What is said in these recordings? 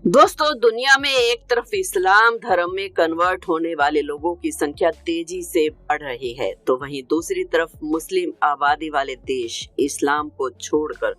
दोस्तों, दुनिया में एक तरफ इस्लाम धर्म में कन्वर्ट होने वाले लोगों की संख्या तेजी से बढ़ रही है, तो वहीं दूसरी तरफ मुस्लिम आबादी वाले देश इस्लाम को छोड़कर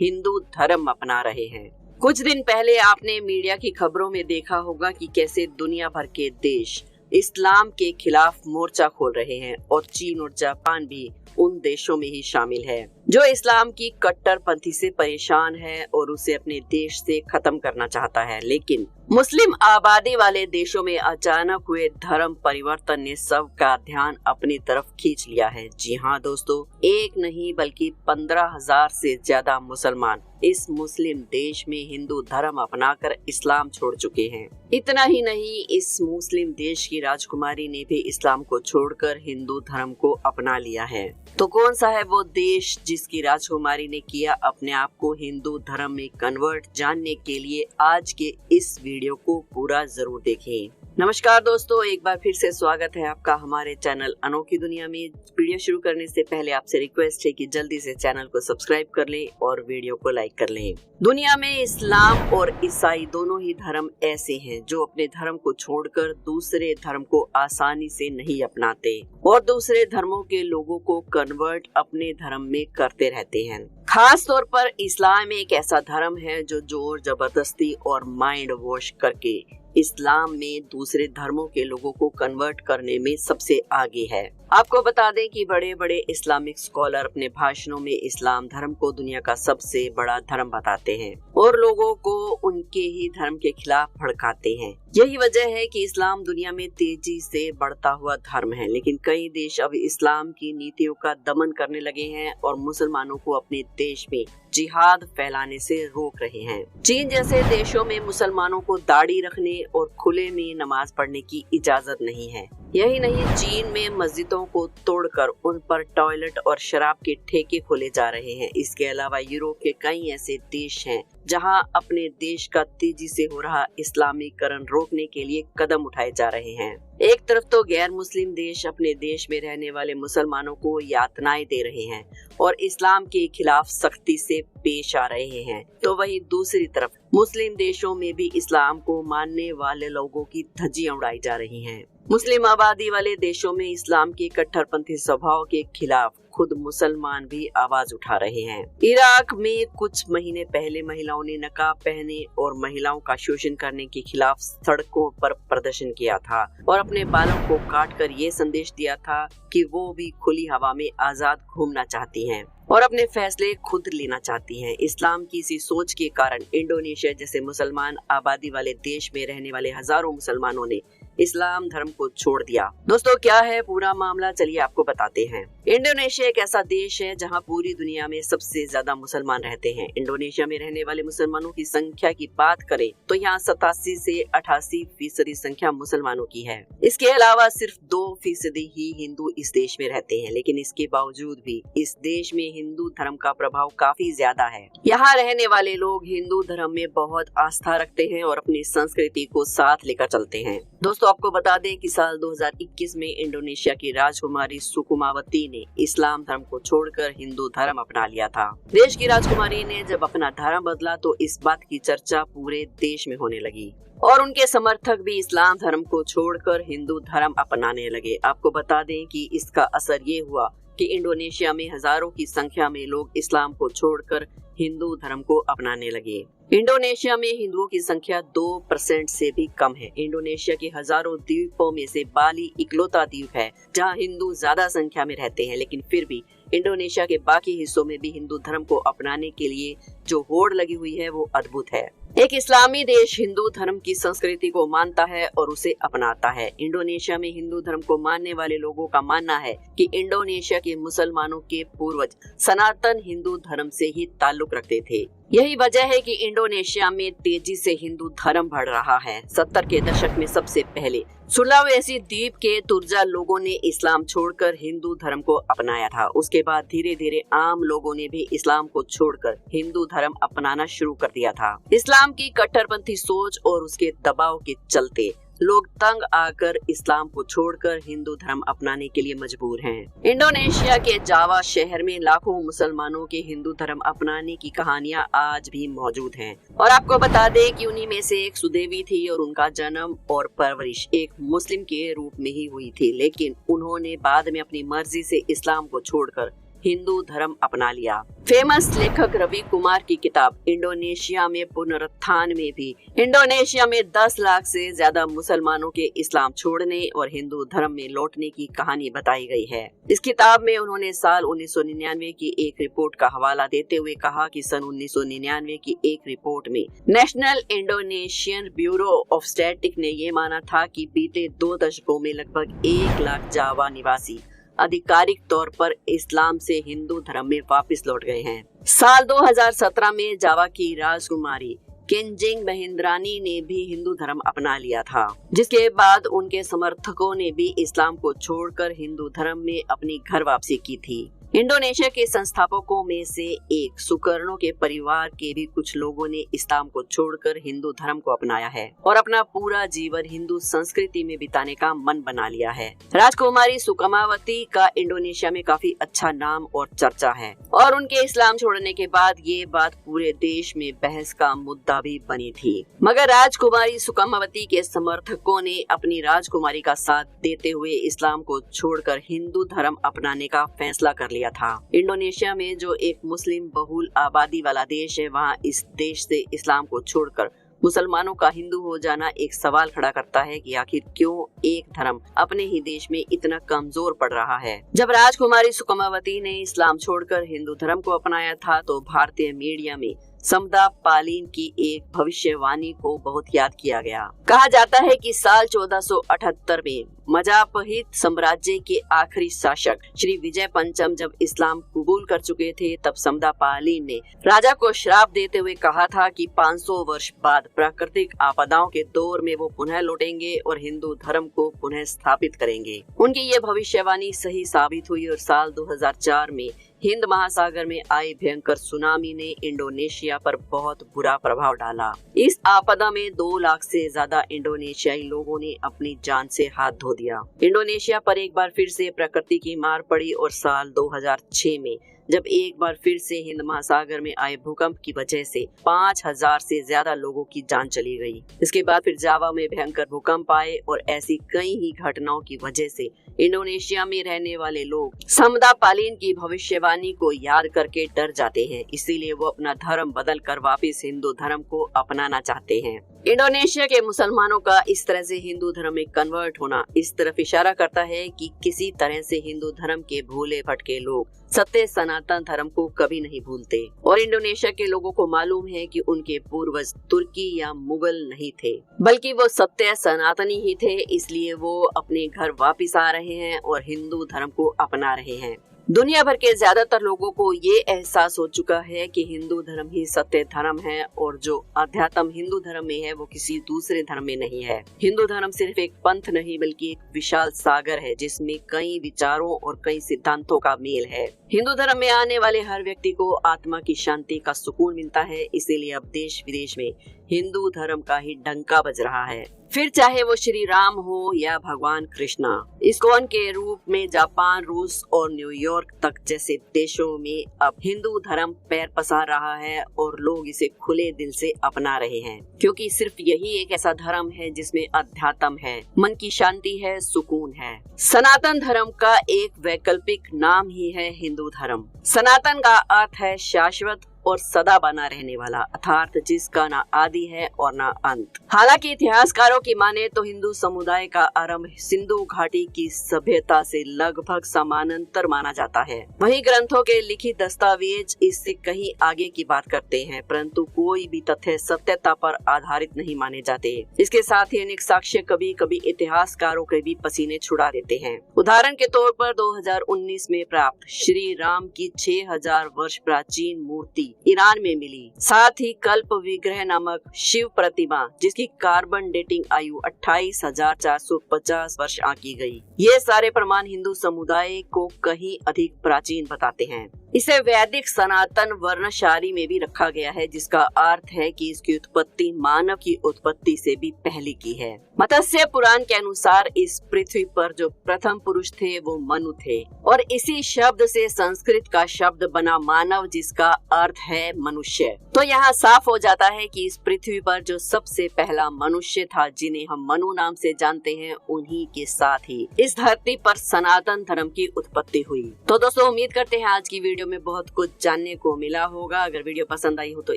हिंदू धर्म अपना रहे हैं। कुछ दिन पहले आपने मीडिया की खबरों में देखा होगा कि कैसे दुनिया भर के देश इस्लाम के खिलाफ मोर्चा खोल रहे हैं और चीन और जापान भी उन देशों में ही शामिल है जो इस्लाम की कट्टरपंथी से परेशान है और उसे अपने देश से खत्म करना चाहता है। लेकिन मुस्लिम आबादी वाले देशों में अचानक हुए धर्म परिवर्तन ने सबका ध्यान अपनी तरफ खींच लिया है। जी हाँ दोस्तों, एक नहीं बल्कि 15,000 से ज्यादा मुसलमान इस मुस्लिम देश में हिंदू धर्म अपनाकर इस्लाम छोड़ चुके हैं। इतना ही नहीं, इस मुस्लिम देश की राजकुमारी ने भी इस्लाम को छोड़कर हिंदू धर्म को अपना लिया है। तो कौन सा है वो देश जिसकी राजकुमारी ने किया अपने आप को हिंदू धर्म में कन्वर्ट? जानने के लिए आज के इस वीडियो को पूरा जरूर देखें। नमस्कार दोस्तों, एक बार फिर से स्वागत है आपका हमारे चैनल अनोखी दुनिया में। वीडियो शुरू करने से पहले आपसे रिक्वेस्ट है कि जल्दी से चैनल को सब्सक्राइब कर लें और वीडियो को लाइक कर लें। दुनिया में इस्लाम और ईसाई दोनों ही धर्म ऐसे हैं जो अपने धर्म को छोड़कर दूसरे धर्म को आसानी से नहीं अपनाते और दूसरे धर्मों के लोगों को कन्वर्ट अपने धर्म में करते रहते हैं। खास तौर पर इस्लाम एक ऐसा धर्म है जो जोर जबरदस्ती और माइंड वॉश करके इस्लाम में दूसरे धर्मों के लोगों को कन्वर्ट करने में सबसे आगे है। आपको बता दें कि बड़े बड़े इस्लामिक स्कॉलर अपने भाषणों में इस्लाम धर्म को दुनिया का सबसे बड़ा धर्म बताते हैं और लोगों को उनके ही धर्म के खिलाफ भड़काते हैं। यही वजह है कि इस्लाम दुनिया में तेजी से बढ़ता हुआ धर्म है, लेकिन कई देश अब इस्लाम की नीतियों का दमन करने लगे हैं और मुसलमानों को अपने देश में जिहाद फैलाने से रोक रहे हैं। चीन जैसे देशों में मुसलमानों को दाढ़ी रखने और खुले में नमाज पढ़ने की इजाजत नहीं है। यही नहीं, चीन में मस्जिदों को तोड़कर उन पर टॉयलेट और शराब के ठेके खोले जा रहे हैं। इसके अलावा यूरोप के कई ऐसे देश हैं जहां अपने देश का तेजी से हो रहा इस्लामीकरण रोकने के लिए कदम उठाए जा रहे हैं। एक तरफ तो गैर मुस्लिम देश अपने देश में रहने वाले मुसलमानों को यातनाएं दे रहे हैं और इस्लाम के खिलाफ सख्ती से पेश आ रहे हैं, तो वहीं दूसरी तरफ मुस्लिम देशों में भी इस्लाम को मानने वाले लोगों की धज्जियां उड़ाई जा रही हैं। मुस्लिम आबादी वाले देशों में इस्लाम के कट्टरपंथी स्वभाव के खिलाफ खुद मुसलमान भी आवाज उठा रहे हैं। इराक में कुछ महीने पहले महिलाओं ने नकाब पहने और महिलाओं का शोषण करने के खिलाफ सड़कों पर प्रदर्शन किया था और अपने बालों को काटकर ये संदेश दिया था कि वो भी खुली हवा में आजाद घूमना चाहती हैं और अपने फैसले खुद लेना चाहती हैं। इस्लाम की इसी सोच के कारण इंडोनेशिया जैसे मुसलमान आबादी वाले देश में रहने वाले हजारों मुसलमानों ने इस्लाम धर्म को छोड़ दिया। दोस्तों, क्या है पूरा मामला, चलिए आपको बताते हैं। इंडोनेशिया एक ऐसा देश है जहां पूरी दुनिया में सबसे ज्यादा मुसलमान रहते हैं। इंडोनेशिया में रहने वाले मुसलमानों की संख्या की बात करें तो यहाँ 87 से 88% संख्या मुसलमानों की है। इसके अलावा सिर्फ 2% ही हिंदू इस देश में रहते हैं, लेकिन इसके बावजूद भी इस देश में हिंदू धर्म का प्रभाव काफी ज्यादा है। यहाँ रहने वाले लोग हिंदू धर्म में बहुत आस्था रखते हैं और अपनी संस्कृति को साथ लेकर चलते हैं। दोस्तों, आपको बता दें कि साल 2021 में इंडोनेशिया की राजकुमारी सुकुमावती ने इस्लाम धर्म को छोड़कर हिंदू धर्म अपना लिया था। देश की राजकुमारी ने जब अपना धर्म बदला तो इस बात की चर्चा पूरे देश में होने लगी और उनके समर्थक भी इस्लाम धर्म को छोड़कर हिंदू धर्म अपनाने लगे। आपको बता दें कि इसका असर ये हुआ कि इंडोनेशिया में हजारों की संख्या में लोग इस्लाम को छोड़कर हिंदू धर्म को अपनाने लगे। इंडोनेशिया में हिंदुओं की संख्या 2% से भी कम है। इंडोनेशिया के हजारों द्वीपों में से बाली इकलौता द्वीप है जहां हिंदू ज्यादा संख्या में रहते हैं, लेकिन फिर भी इंडोनेशिया के बाकी हिस्सों में भी हिंदू धर्म को अपनाने के लिए जो होड़ लगी हुई है वो अद्भुत है। एक इस्लामी देश हिंदू धर्म की संस्कृति को मानता है और उसे अपनाता है। इंडोनेशिया में हिंदू धर्म को मानने वाले लोगों का मानना है कि इंडोनेशिया के मुसलमानों के पूर्वज सनातन हिंदू धर्म से ही ताल्लुक रखते थे। यही वजह है कि इंडोनेशिया में तेजी से हिंदू धर्म बढ़ रहा है। 70 के दशक में सबसे पहले सुलावेसी द्वीप के तुर्जा लोगों ने इस्लाम छोड़कर हिंदू धर्म को अपनाया था। उसके बाद धीरे धीरे आम लोगों ने भी इस्लाम को छोड़कर हिंदू धर्म अपनाना शुरू कर दिया था। इस्लाम की कट्टरपंथी सोच और उसके दबाव के चलते लोग तंग आकर इस्लाम को छोड़कर हिंदू धर्म अपनाने के लिए मजबूर हैं। इंडोनेशिया के जावा शहर में लाखों मुसलमानों के हिंदू धर्म अपनाने की कहानियां आज भी मौजूद हैं। और आपको बता दें कि उन्हीं में से एक सुदेवी थी और उनका जन्म और परवरिश एक मुस्लिम के रूप में ही हुई थी, लेकिन उन्होंने बाद में अपनी मर्जी से इस्लाम को छोड़कर हिंदू धर्म अपना लिया। फेमस लेखक रवि कुमार की किताब इंडोनेशिया में पुनरुत्थान में भी इंडोनेशिया में 10 लाख से ज्यादा मुसलमानों के इस्लाम छोड़ने और हिंदू धर्म में लौटने की कहानी बताई गई है। इस किताब में उन्होंने साल 1999 की एक रिपोर्ट का हवाला देते हुए कहा कि सन 1999 की एक रिपोर्ट में national Indonesian bureau of statistics ने ये माना था कि बीते 2 दशकों में लगभग 1 लाख जावा निवासी आधिकारिक तौर पर इस्लाम से हिंदू धर्म में वापस लौट गए हैं। साल 2017 में जावा की राजकुमारी केंजिंग महिंद्रानी ने भी हिंदू धर्म अपना लिया था, जिसके बाद उनके समर्थकों ने भी इस्लाम को छोड़कर हिंदू धर्म में अपनी घर वापसी की थी। इंडोनेशिया के संस्थापकों में से एक सुकर्णो के परिवार के भी कुछ लोगों ने इस्लाम को छोड़कर हिंदू धर्म को अपनाया है और अपना पूरा जीवन हिंदू संस्कृति में बिताने का मन बना लिया है। राजकुमारी सुकमावती का इंडोनेशिया में काफी अच्छा नाम और चर्चा है और उनके इस्लाम छोड़ने के बाद ये बात पूरे देश में बहस का मुद्दा भी बनी थी। मगर राजकुमारी सुकमावती के समर्थकों ने अपनी राजकुमारी का साथ देते हुए इस्लाम को छोड़कर हिंदू धर्म अपनाने का फैसला कर लिया था। इंडोनेशिया में जो एक मुस्लिम बहुल आबादी वाला देश है, वहाँ इस देश से इस्लाम को छोड़कर मुसलमानों का हिंदू हो जाना एक सवाल खड़ा करता है कि आखिर क्यों एक धर्म अपने ही देश में इतना कमजोर पड़ रहा है। जब राजकुमारी सुकमावती ने इस्लाम छोड़कर हिंदू धर्म को अपनाया था तो भारतीय मीडिया में समदा पालीन की एक भविष्यवाणी को बहुत याद किया गया। कहा जाता है कि साल 1478 में मजापहित साम्राज्य के आखिरी शासक श्री विजय पंचम जब इस्लाम कबूल कर चुके थे, तब समदा पालीन ने राजा को श्राप देते हुए कहा था कि 500 वर्ष बाद प्राकृतिक आपदाओं के दौर में वो पुनः लौटेंगे और हिंदू धर्म को पुनः स्थापित करेंगे। उनकी ये भविष्यवाणी सही साबित हुई और साल 2004 में हिंद महासागर में आई भयंकर सुनामी ने इंडोनेशिया पर बहुत बुरा प्रभाव डाला। इस आपदा में 2 लाख से ज्यादा इंडोनेशियाई लोगों ने अपनी जान से हाथ धो दिया। इंडोनेशिया पर एक बार फिर से प्रकृति की मार पड़ी और साल 2006 में जब एक बार फिर से हिंद महासागर में आए भूकंप की वजह से 5000 से ज्यादा लोगों की जान चली गई। इसके बाद फिर जावा में भयंकर भूकंप आए और ऐसी कई ही घटनाओं की वजह से इंडोनेशिया में रहने वाले लोग समदा पालीन की भविष्यवाणी को याद करके डर जाते हैं, इसीलिए वो अपना धर्म बदल कर वापिस हिंदू धर्म को अपनाना चाहते हैं। इंडोनेशिया के मुसलमानों का इस तरह से हिंदू धर्म में कन्वर्ट होना इस तरफ इशारा करता है कि किसी तरह से हिंदू धर्म के भूले भटके लोग सत्य सनातन धर्म को कभी नहीं भूलते और इंडोनेशिया के लोगों को मालूम है कि उनके पूर्वज तुर्की या मुगल नहीं थे, बल्कि वो सत्य सनातनी ही थे। इसलिए वो अपने घर वापिस आ रहे हैं और हिंदू धर्म को अपना रहे हैं। दुनिया भर के ज्यादातर लोगों को ये एहसास हो चुका है कि हिंदू धर्म ही सत्य धर्म है और जो अध्यात्म हिंदू धर्म में है वो किसी दूसरे धर्म में नहीं है। हिंदू धर्म सिर्फ एक पंथ नहीं बल्कि एक विशाल सागर है जिसमें कई विचारों और कई सिद्धांतों का मेल है। हिंदू धर्म में आने वाले हर व्यक्ति को आत्मा की शांति का सुकून मिलता है, इसीलिए अब देश विदेश में हिंदू धर्म का ही डंका बज रहा है। फिर चाहे वो श्री राम हो या भगवान कृष्णा, इस्कॉन के रूप में जापान, रूस और न्यूयॉर्क तक जैसे देशों में अब हिंदू धर्म पैर पसार रहा है और लोग इसे खुले दिल से अपना रहे हैं, क्योंकि सिर्फ यही एक ऐसा धर्म है जिसमें अध्यात्म है, मन की शांति है, सुकून है। सनातन धर्म का एक वैकल्पिक नाम ही है हिंदू धर्म। सनातन का अर्थ है शाश्वत और सदा बना रहने वाला, अर्थात जिसका ना आदि है और ना अंत। हालांकि इतिहासकारों की माने तो हिंदू समुदाय का आरंभ सिंधु घाटी की सभ्यता से लगभग समानांतर माना जाता है। वहीं ग्रंथों के लिखित दस्तावेज इससे कहीं आगे की बात करते हैं, परंतु कोई भी तथ्य सत्यता पर आधारित नहीं माने जाते। इसके साथ ही अनेक साक्ष्य कभी कभी इतिहासकारों के भी पसीने छुड़ा देते हैं। उदाहरण के तौर पर 2019 में प्राप्त श्री राम की 6000 वर्ष प्राचीन मूर्ति ईरान में मिली। साथ ही कल्प विग्रह नामक शिव प्रतिमा जिसकी कार्बन डेटिंग आयु 28,450 वर्ष आंकी गई। ये सारे प्रमाण हिंदू समुदाय को कहीं अधिक प्राचीन बताते हैं। इसे वैदिक सनातन वर्णशारी में भी रखा गया है, जिसका अर्थ है कि इसकी उत्पत्ति मानव की उत्पत्ति से भी पहले की है। मत्स्य पुराण के अनुसार इस पृथ्वी पर जो प्रथम पुरुष थे वो मनु थे, और इसी शब्द से संस्कृत का शब्द बना मानव, जिसका अर्थ है मनुष्य। तो यहाँ साफ हो जाता है कि इस पृथ्वी पर जो सबसे पहला मनुष्य था, जिन्हें हम मनु नाम से जानते हैं, उन्हीं के साथ ही इस धरती पर सनातन धर्म की उत्पत्ति हुई। तो दोस्तों, उम्मीद करते हैं आज की वीडियो में बहुत कुछ जानने को मिला होगा। अगर वीडियो पसंद आई हो तो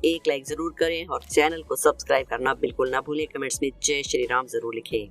एक लाइक जरूर करें और चैनल को सब्सक्राइब करना बिल्कुल ना भूलें। कमेंट्स में जय श्री राम जरूर लिखें।